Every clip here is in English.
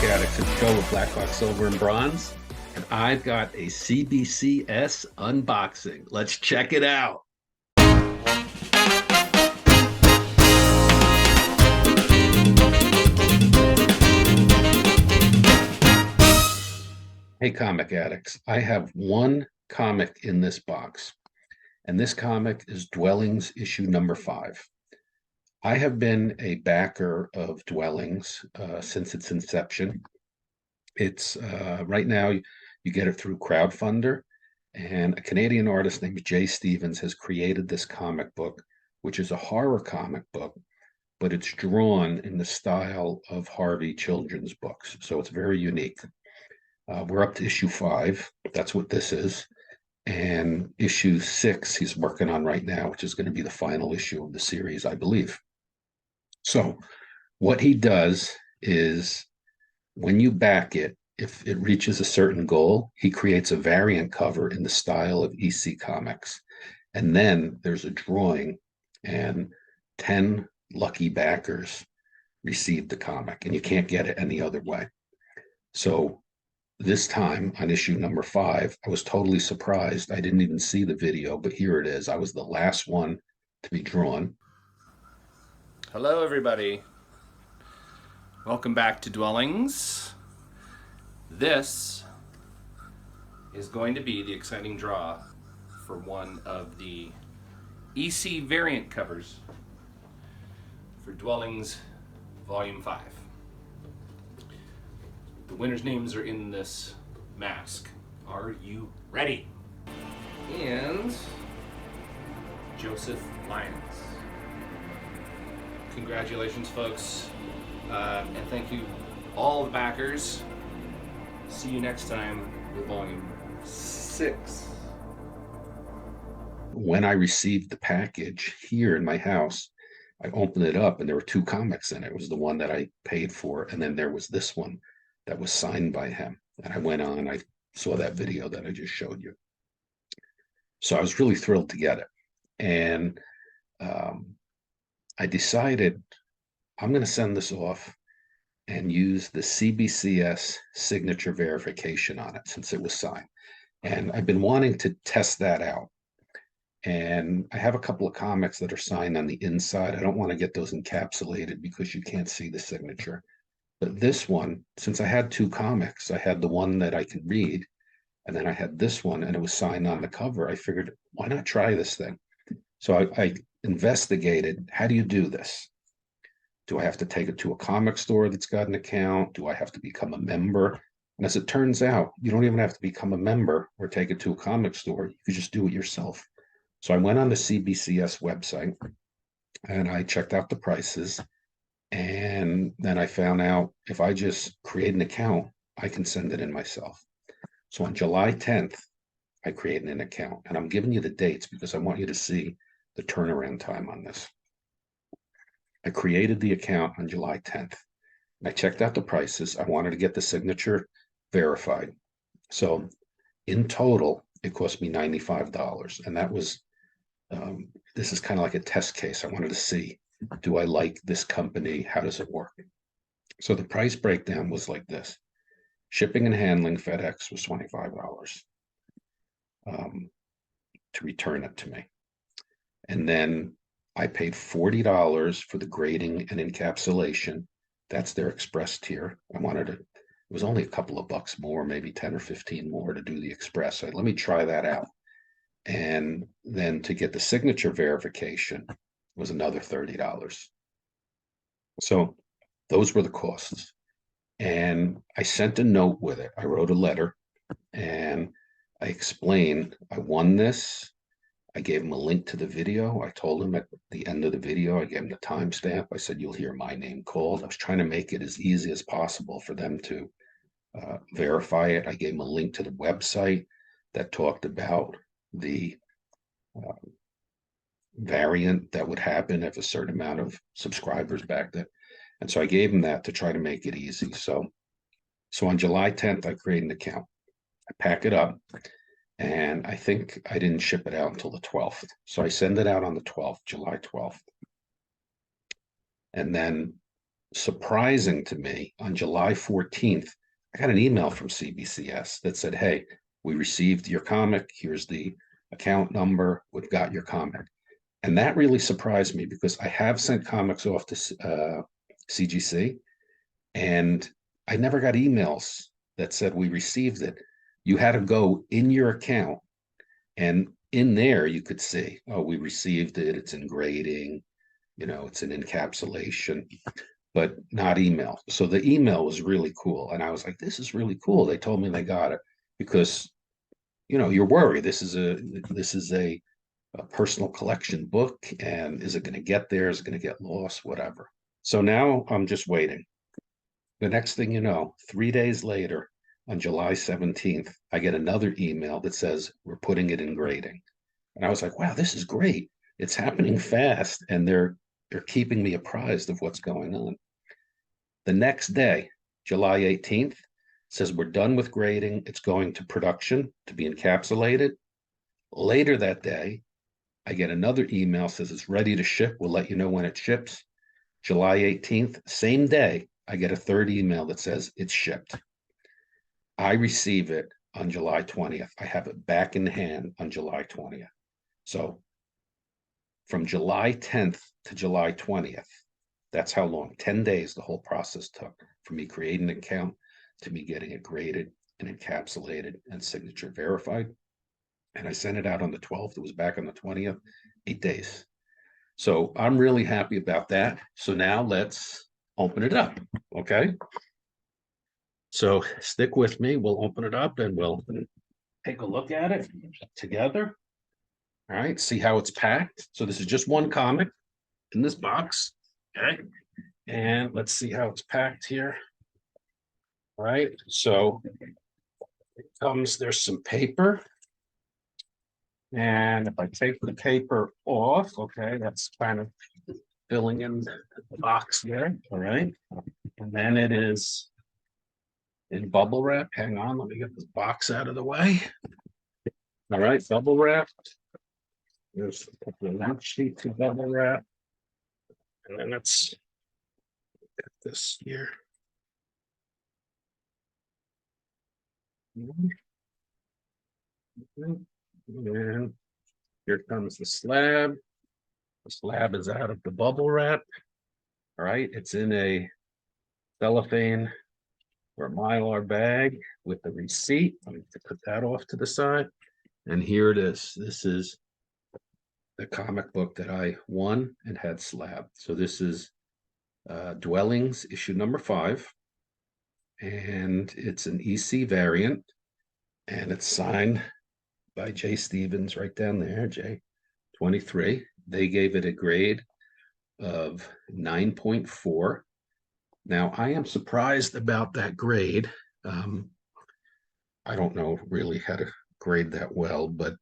addicts. It's Joe with Black Box Silver and Bronze, and I've got a CBCS unboxing. Let's check it out. Hey, comic addicts. I have one comic in this box, and this comic is Dwellings issue number 5. I have been a backer of Dwellings since its inception. It's right now you get it through Crowdfunder, and a Canadian artist named Jay Stevens has created this comic book, which is a horror comic book, but it's drawn in the style of Harvey children's books. So it's very unique. We're up to issue 5. That's what this is. And issue 6 he's working on right now, which is going to be the final issue of the series, I believe. So what he does is when you back it, if it reaches a certain goal, he creates a variant cover in the style of EC Comics. And then there's a drawing, and 10 lucky backers receive the comic, and you can't get it any other way. So this time on issue number 5, I was totally surprised. I didn't even see the video, but here it is. I was the last one to be drawn. Hello, everybody. Welcome back to Dwellings. This is going to be the exciting draw for one of the EC variant covers for Dwellings Volume 5. The winners' names are in this mask. Are you ready? And Joseph Lyons. Congratulations, folks. And thank you, all the backers. See you next time with Volume 6. When I received the package here in my house, I opened it up and there were 2 comics in it. It was the one that I paid for, and then there was this one that was signed by him. And I went on, I saw that video that I just showed you. So I was really thrilled to get it. And I decided I'm going to send this off and use the CBCS signature verification on it since it was signed. And I've been wanting to test that out. And I have a couple of comics that are signed on the inside. I don't want to get those encapsulated because you can't see the signature. But this one, since I had 2 comics, I had the one that I could read, and then I had this one, and it was signed on the cover. I figured, why not try this thing? So I investigated, how do you do this? Do I have to take it to a comic store that's got an account? Do I have to become a member? And as it turns out, you don't even have to become a member or take it to a comic store. You can just do it yourself. So I went on the CBCS website and I checked out the prices. And then I found out if I just create an account, I can send it in myself. So on July 10th, I created an account. And I'm giving you the dates because I want you to see the turnaround time on this. I created the account on July 10th. And I checked out the prices. I wanted to get the signature verified. So in total, it cost me $95. And that was, this is kind of like a test case. I wanted to see, do I like this company? How does it work? So the price breakdown was like this. Shipping and handling, FedEx, was $25 to return it to me. And then I paid $40 for the grading and encapsulation. That's their express tier. I wanted it. It was only a couple of bucks more, maybe 10 or 15 more to do the express. So let me try that out. And then to get the signature verification was another $30. So those were the costs. And I sent a note with it. I wrote a letter and I explained I won this. I gave him a link to the video. I told him at the end of the video, I gave him the timestamp. I said, you'll hear my name called. I was trying to make it as easy as possible for them to verify it. I gave him a link to the website that talked about the variant that would happen if a certain amount of subscribers backed it. And so I gave him that to try to make it easy. So on July 10th, I created an account. I pack it up. And I think I didn't ship it out until the 12th. So I send it out on the 12th, July 12th. And then surprising to me, on July 14th, I got an email from CBCS that said, hey, we received your comic. Here's the account number. We've got your comic. And that really surprised me because I have sent comics off to CGC, and I never got emails that said we received it. You had to go in your account, and in there you could see, oh, we received it. It's in grading, it's an encapsulation, but not email. So the email was really cool. And I was like, this is really cool. They told me they got it because, you're worried. This is a personal collection book. And is it going to get there? Is it going to get lost? Whatever. So now I'm just waiting. The next thing you know, 3 days later, on July 17th, I get another email that says, we're putting it in grading. And I was like, wow, this is great. It's happening fast. And they're keeping me apprised of what's going on. The next day, July 18th, says we're done with grading. It's going to production to be encapsulated. Later that day, I get another email, says it's ready to ship. We'll let you know when it ships. July 18th, same day, I get a third email that says it's shipped. I receive it on July 20th. I have it back in hand on July 20th. So from July 10th to July 20th, that's how long, 10 days the whole process took for me creating an account to me getting it graded and encapsulated and signature verified. And I sent it out on the 12th. It was back on the 20th, 8 days. So I'm really happy about that. So now let's open it up. Okay. So stick with me. We'll open it up and we'll take a look at it together. All right. See how it's packed. So this is just one comic in this box. Okay. And let's see how it's packed here. All right. So there's some paper. And if I take the paper off, okay, that's kind of filling in the box there. All right. And then it is in bubble wrap. Hang on, let me get this box out of the way. All right, bubble wrapped. There's a couple of lunch sheets to bubble wrap. And then let's get this here. And here comes the slab. The slab is out of the bubble wrap. All right, it's in a cellophane or Mylar bag with the receipt. I'm going to put that off to the side. And here it is. This is the comic book that I won and had slabbed. So this is Dwellings, issue number 5. And it's an EC variant. And it's signed by Jay Stevens right down there, J23. They gave it a grade of 9.4. Now, I am surprised about that grade. I don't know really how to grade that well, but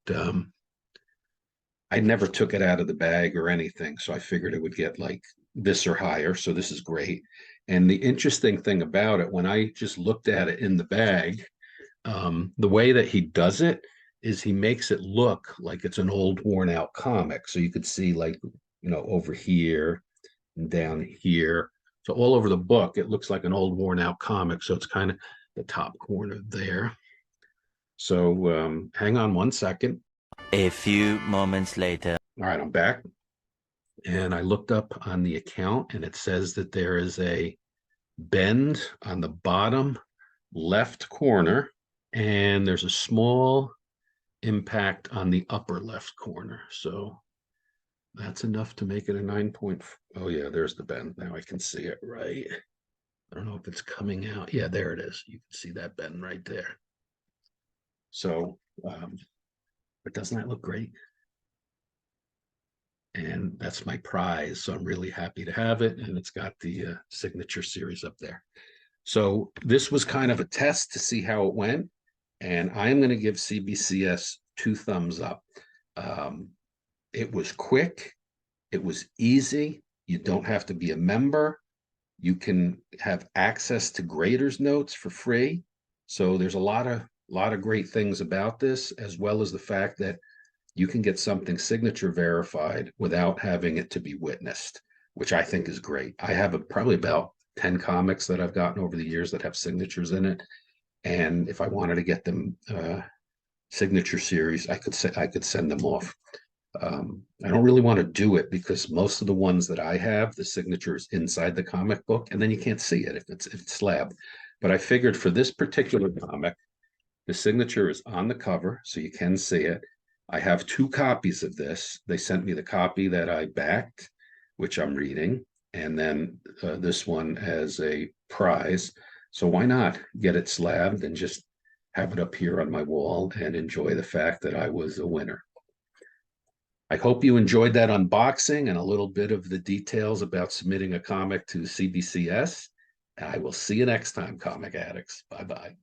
I never took it out of the bag or anything. So I figured it would get like this or higher. So this is great. And the interesting thing about it, when I just looked at it in the bag, the way that he does it is he makes it look like it's an old worn out comic. So you could see like, over here and down here. So all over the book, it looks like an old worn out comic. So it's kind of the top corner there. So hang on one second. A few moments later. All right, I'm back. And I looked up on the account and it says that there is a bend on the bottom left corner. And there's a small impact on the upper left corner. So that's enough to make it a 9. Oh yeah, there's the bend. Now I can see it right. I don't know if it's coming out. Yeah, there it is. You can see that bend right there. So, but doesn't that look great? And that's my prize. So I'm really happy to have it. And it's got the signature series up there. So this was kind of a test to see how it went. And I'm going to give CBCS 2 thumbs up. It was quick. It was easy. You don't have to be a member. You can have access to graders notes for free. So there's a lot of great things about this, as well as the fact that you can get something signature verified without having it to be witnessed, which I think is great. I have probably about 10 comics that I've gotten over the years that have signatures in it. And if I wanted to get them signature series, I could send them off. I don't really want to do it because most of the ones that I have, the signature is inside the comic book, and then you can't see it if it's slab. But I figured for this particular comic, the signature is on the cover, so you can see it. I have 2 copies of this. They sent me the copy that I backed, which I'm reading, and then this one as a prize. So why not get it slabbed and just have it up here on my wall and enjoy the fact that I was a winner. I hope you enjoyed that unboxing and a little bit of the details about submitting a comic to CBCS. I will see you next time, comic addicts. Bye-bye.